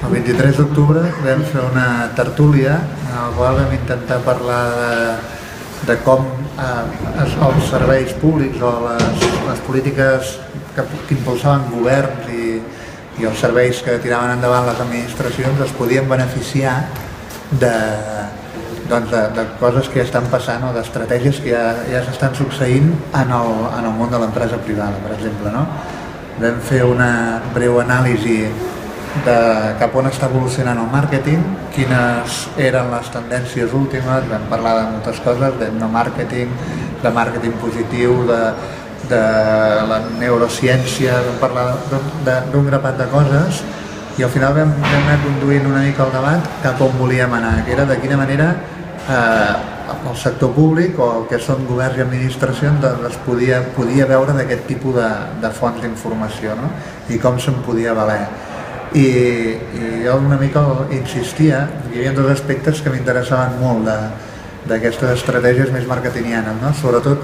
El 23 d'octubre vam fer una tertúlia en la qual vam intentar parlar de com els serveis públics o les polítiques que impulsaven governs i els serveis que tiraven endavant les administracions es podien beneficiar de coses que ja estan passant o d'estratègies que ja s'estan succeint en el món de l'empresa privada, per exemple, no? Vam fer una breu anàlisi de cap on està evolucionant el màrqueting, quines eren les tendències últimes, vam parlar de moltes coses, de no-màrqueting, de màrqueting positiu, de la neurociència, vam parlar d'un grapat de coses i al final vam anar conduint una mica el debat cap on volíem anar, que era de quina manera el sector públic o el que són governs i administracions es podia veure d'aquest tipus de fonts d'informació, no? I com se'n podia valer. I jo una mica insistia, hi havia dos aspectes que m'interessaven molt d'aquestes estratègies més marketingianes, no? Sobretot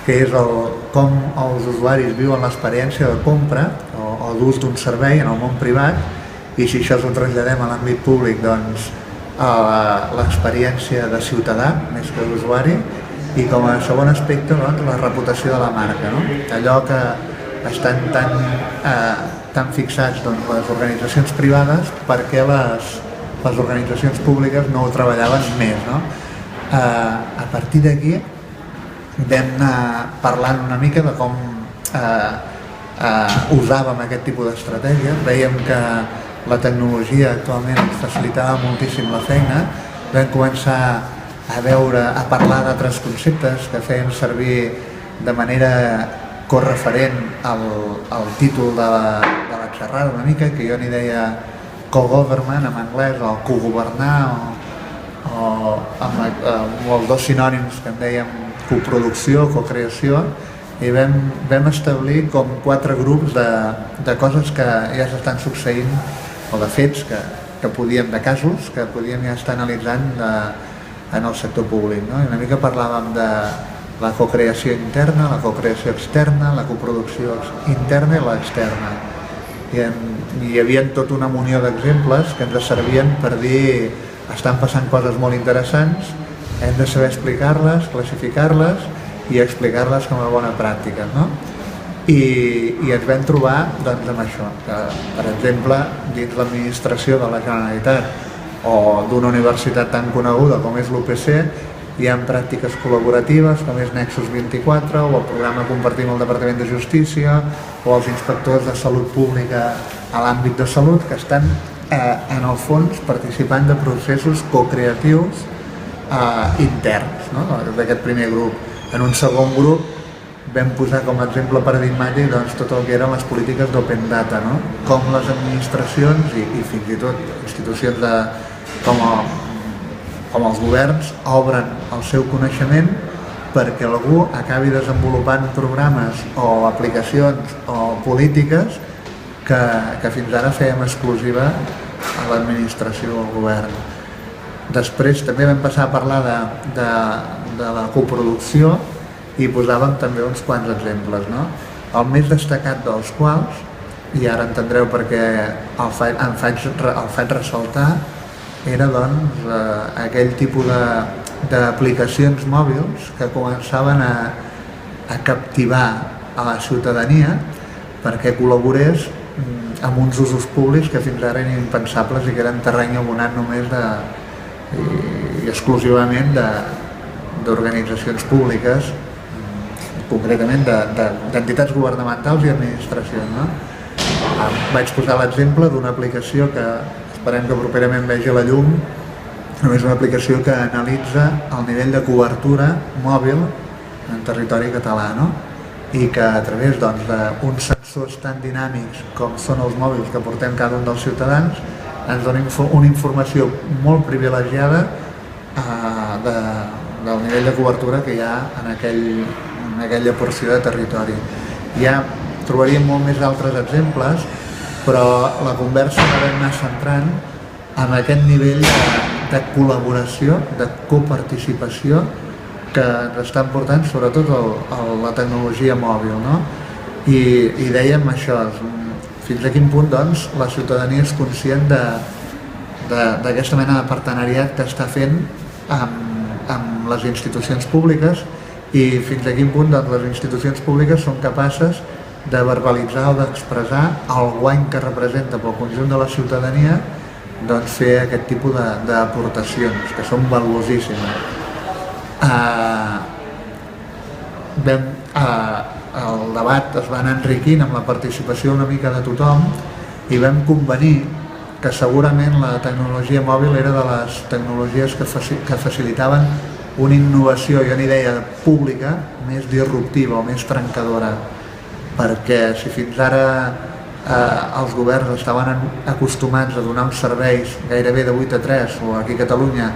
que és com els usuaris viuen l'experiència de compra o d'ús d'un servei en el món privat, i si això ho traslladem a l'àmbit públic, doncs l'experiència de ciutadà més que d'usuari, i com a segon aspecte doncs, la reputació de la marca, no? Allò que estan tan fixats doncs, les organitzacions privades perquè les organitzacions públiques no ho treballaven més, no? A partir d'aquí vam anar parlant una mica de com usàvem aquest tipus d'estratègies. Veiem que la tecnologia actualment ens facilitava moltíssim la feina, vam començar a parlar d'altres conceptes que feien servir de manera correferent al títol de la xerrada una mica, que jo n'hi deia co-government en anglès, o cogovernar, o amb els dos sinònims que en dèiem coproducció, cocreació, i vam establir com 4 grups de coses que ja s'estan succeint, o de fets de casos que podíem ja estar analitzant en el sector públic, no? I una mica parlàvem de la cocreació interna, la cocreació externa, la coproducció interna i l'externa. I hi havia tota una munió d'exemples que ens servien per dir estan passant coses molt interessants, hem de saber explicar-les, classificar-les i explicar-les com a bona pràctica, no? I ens vam trobar doncs, amb això, que per exemple dins l'administració de la Generalitat o d'una universitat tan coneguda com és l'UPC hi ha pràctiques col·laboratives com és Nexus 24 o el programa Compartim el Departament de Justícia o els inspectors de salut pública a l'àmbit de salut que estan en el fons participant de processos cocreatius interns, no? D'aquest primer grup. En un segon grup vam posar com a exemple paradigmàtic doncs, tot el que eren les polítiques d'open data, no? Com les administracions i fins i tot institucions com els governs obren el seu coneixement perquè algú acabi desenvolupant programes o aplicacions o polítiques que fins ara fèiem exclusiva a l'administració o al govern. Després també vam passar a parlar de la coproducció i posàvem també uns quants exemples, no? El més destacat dels quals, i ara entendreu per què el faig ressaltar, era doncs aquell tipus d'aplicacions mòbils que començaven a captivar a la ciutadania perquè col·laborés amb uns usos públics que fins ara eren impensables i que eren terreny abonat només i exclusivament d'organitzacions públiques, concretament d'entitats governamentals i administracions, no? Vaig posar l'exemple d'una aplicació que esperem que properament vegi la llum. És una aplicació que analitza el nivell de cobertura mòbil en territori català, no? I que a través d'uns sensors tan dinàmics com són els mòbils que portem cada un dels ciutadans ens dona una informació molt privilegiada del nivell de cobertura que hi ha en aquella porció de territori. Ja trobaríem molt més altres exemples, però la conversa la vam anar centrant en aquest nivell de col·laboració, de coparticipació que ens estan portant sobretot la tecnologia mòbil, no? I dèiem això, fins a quin punt doncs, la ciutadania és conscient d'aquesta mena de partenariat que està fent amb les institucions públiques i fins a quin punt doncs, les institucions públiques són capaces de verbalitzar o d'expressar el guany que representa pel conjunt de la ciutadania doncs, fer aquest tipus d'aportacions que són valuosíssimes. El debat es va anar enriquint amb la participació una mica de tothom i vam convenir que segurament la tecnologia mòbil era de les tecnologies que facilitaven una innovació i una idea pública més disruptiva o més trencadora, perquè si fins ara els governs estaven acostumats a donar uns serveis gairebé de 8 a 3 o aquí a Catalunya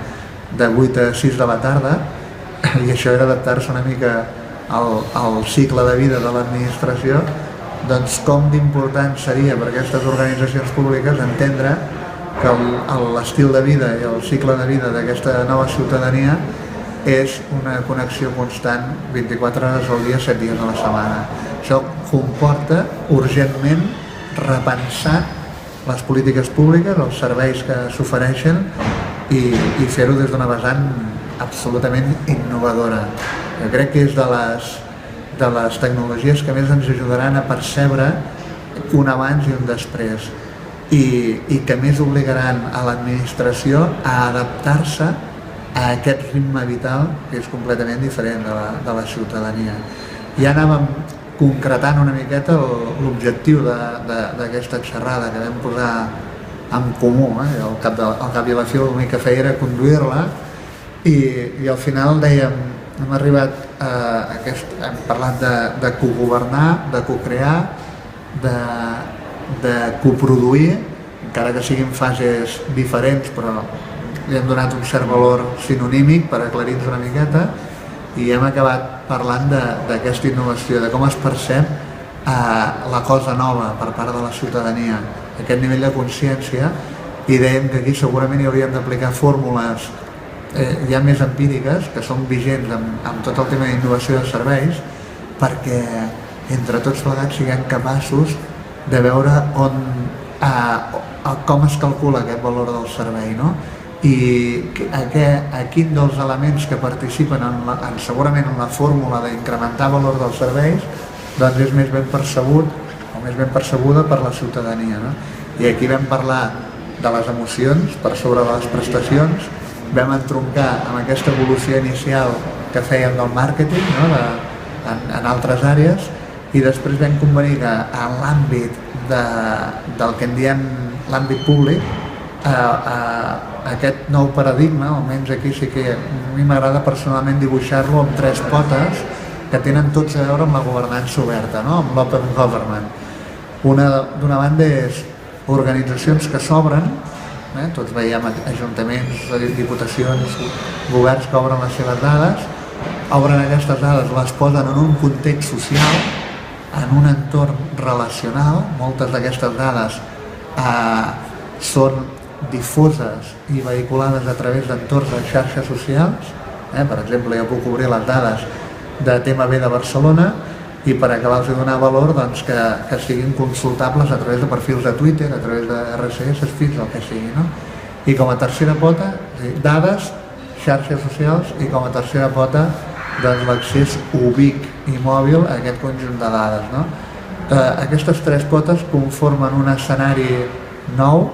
de 8 a 6 de la tarda, i això era adaptar-se una mica al cicle de vida de l'administració, doncs com d'important seria per aquestes organitzacions públiques entendre que l'estil de vida i el cicle de vida d'aquesta nova ciutadania és una connexió constant 24 hores al dia, 7 dies a la setmana. Això comporta urgentment repensar les polítiques públiques, els serveis que s'ofereixen i fer-ho des d'una vessant absolutament innovadora. Jo crec que és de les tecnologies que més ens ajudaran a percebre un abans i un després i que més obligaran a l'administració a adaptar-se a aquest ritme vital que és completament diferent de la ciutadania. Ja anàvem concretant una miqueta l'objectiu d'aquesta xerrada que vam posar en comú, al cap i a la fi l'únic que feia era conduir-la i al final dèiem, hem arribat hem parlat de cogovernar, de cocrear, de coproduir, encara que siguin fases diferents, però li hem donat un cert valor sinonímic per aclarir-nos una miqueta i hem acabat parlant d'aquesta innovació, de com es percep la cosa nova per part de la ciutadania, aquest nivell de consciència, i dèiem que aquí segurament hi hauríem d'aplicar fórmules ja més empíriques, que són vigents amb tot el tema d'innovació de serveis, perquè entre tots plegats siguem capaços de veure com es calcula aquest valor del servei, no? I quin dels elements que participen segurament en la fórmula d'incrementar valor dels serveis doncs és més ben percebut o més ben percebuda per la ciutadania, no? I aquí vam parlar de les emocions per sobre de les prestacions, vam entroncar amb aquesta evolució inicial que fèiem del màrqueting, no? en altres àrees, i després vam convenir que en l'àmbit del que en diem l'àmbit públic, aquest nou paradigma, almenys aquí sí que a mi m'agrada personalment dibuixar-lo amb 3 potes que tenen tots a veure amb la governança oberta, no? Amb l'open government. D'una banda és organitzacions que s'obren, tots veiem ajuntaments, diputacions, governs que obren les seves dades, obren aquestes dades, les posen en un context social, en un entorn relacional, moltes d'aquestes dades són difoses i vehiculades a través d'entorns de xarxes socials, per exemple jo puc obrir les dades de TMB de Barcelona i per acabar-los de donar valor doncs, que siguin consultables a través de perfils de Twitter, a través de RSS, feeds, el que sigui, no? I com a tercera pota, dades, xarxes socials, i com a tercera pota doncs, l'accés ubic i mòbil a aquest conjunt de dades, no? Aquestes 3 potes conformen un escenari nou,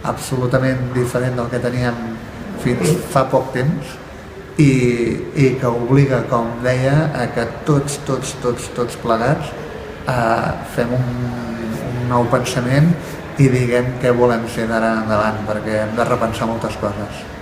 absolutament diferent del que teníem fins fa poc temps, i que obliga, com deia, a que tots plegats fem un nou pensament i diguem què volem ser d'ara endavant, perquè hem de repensar moltes coses.